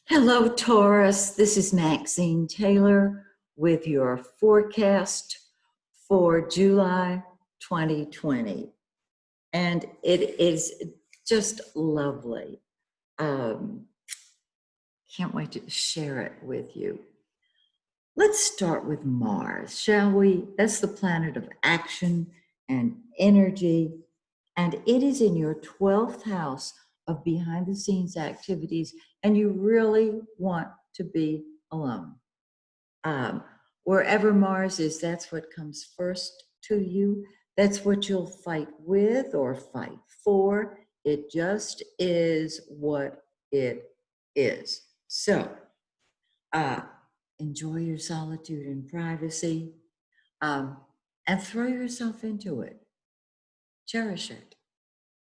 Hello, Taurus. This is Maxine Taylor with your forecast for July 2020. And it is just lovely. Um, can't wait to share it with you. Let's start with Mars, shall we? That's the planet of action and energy. And it is in your 12th house of behind the scenes activities, and you really want to be alone. Um, Wherever Mars is, that's what comes first to you. That's what you'll fight with or fight for. It just is what it is. So, uh, enjoy your solitude and privacy, um, and throw yourself into it. Cherish it.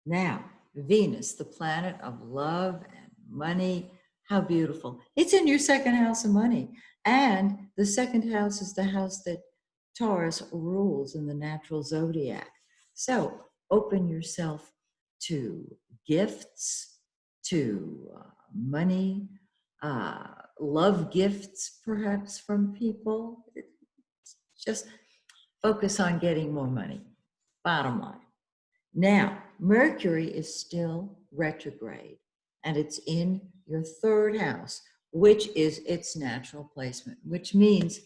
Now, Venus, the planet of love and money, how beautiful. It's in your second house of money. And the second house is the house that Taurus rules in the natural zodiac. So open yourself to gifts, to money, love gifts perhaps from people. Just focus on getting more money, bottom line. Now, Mercury is still retrograde, and it's in your third house, which is its natural placement, which means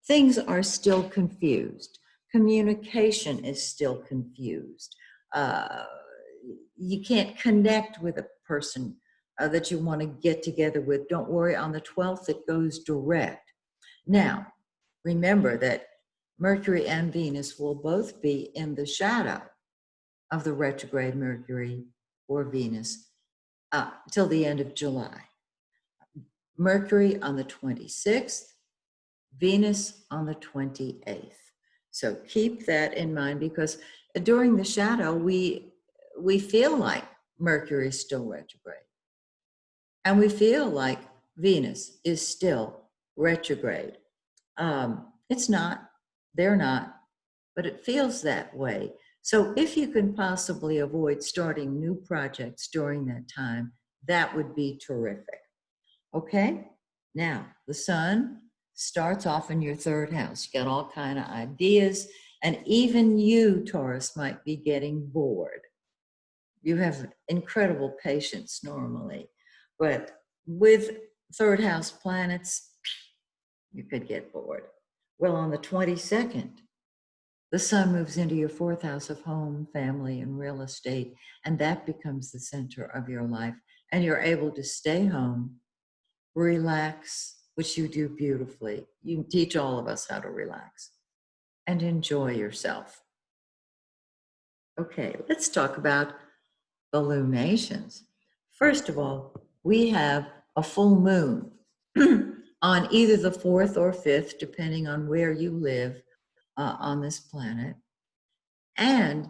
things are still confused. Communication is still confused. Uh, you can't connect with a person that you want to get together with. Don't worry, on the 12th, it goes direct. Now, remember that Mercury and Venus will both be in the shadow of the retrograde Mercury or Venus till the end of July. Mercury on the 26th, Venus on the 28th. So keep that in mind, because during the shadow, we feel like Mercury is still retrograde. And we feel like Venus is still retrograde. It's not, they're not, but it feels that way. So if you can possibly avoid starting new projects during that time, that would be terrific. Okay? Now, the sun starts off in your third house. You got all kind of ideas, and even you, Taurus, might be getting bored. You have incredible patience normally, but with third house planets, you could get bored. Well, on the 22nd, the sun moves into your fourth house of home, family, and real estate, and that becomes the center of your life. And you're able to stay home, relax, which you do beautifully. You teach all of us how to relax and enjoy yourself. Okay, let's talk about illuminations. First of all, we have a full moon on either the 4th or 5th, depending on where you live on this planet. And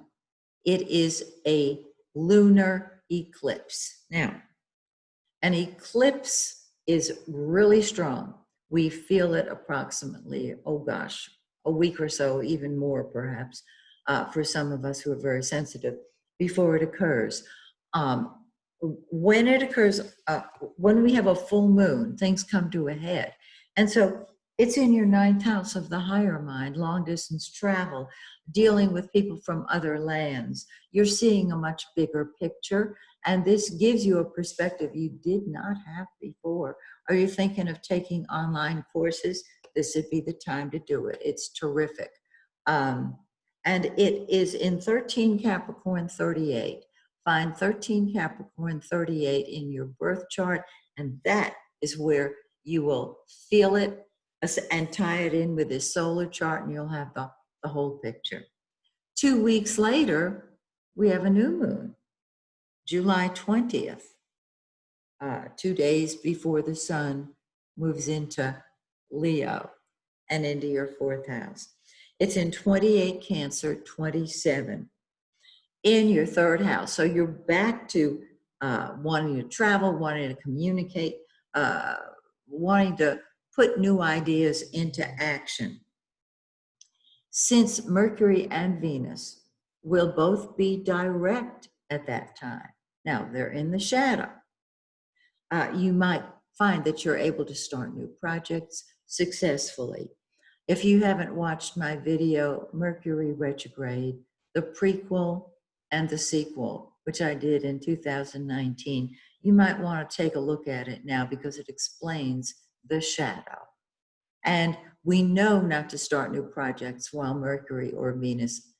it is a lunar eclipse. Now, an eclipse is really strong. We feel it approximately, oh gosh, a week or so, even more perhaps, for some of us who are very sensitive, before it occurs. When it occurs, when we have a full moon, things come to a head. And so it's in your 9th house of the higher mind, long distance travel, dealing with people from other lands. You're seeing a much bigger picture, and this gives you a perspective you did not have before. Are you thinking of taking online courses? This would be the time to do it. It's terrific. And it is in 13 Capricorn 38. Find 13 Capricorn 38 in your birth chart, and that is where you will feel it and tie it in with this solar chart, and you'll have the whole picture. 2 weeks later, we have a new moon, July 20th, 2 days before the sun moves into Leo and into your 4th house. It's in 28 Cancer, 27 in your 3rd house. So you're back to wanting to travel, wanting to communicate, wanting to put new ideas into action. Since Mercury and Venus will both be direct at that time. Now, they're in the shadow. you might find that you're able to start new projects successfully. If you haven't watched my video, Mercury Retrograde, the prequel and the sequel, which I did in 2019, you might want to take a look at it now because it explains the shadow. And we know not to start new projects while Mercury or Venus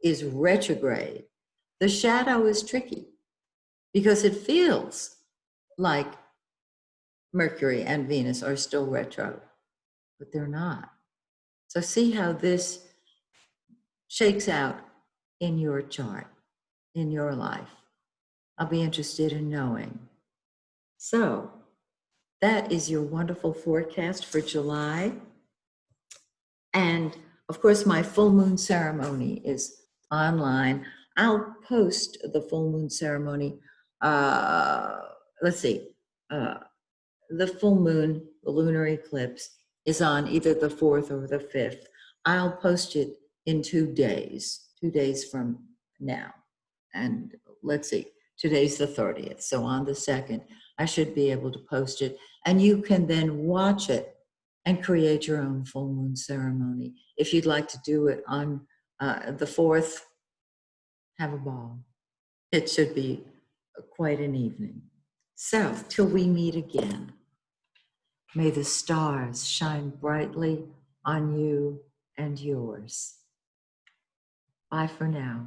is retrograde. The shadow is tricky because it feels like Mercury and Venus are still retro, but they're not. So see how this shakes out in your chart, in your life. I'll be interested in knowing. So that is your wonderful forecast for July. And of course, my full moon ceremony is online. I'll post the full moon ceremony. Let's see. The full moon, the lunar eclipse, is on either the 4th or the 5th. I'll post it in 2 days from now. And let's see, today's the 30th. So on the 2nd, I should be able to post it. And you can then watch it and create your own full moon ceremony. If you'd like to do it on the 4th, have a ball. It should be quite an evening. So till we meet again, may the stars shine brightly on you and yours. Bye for now.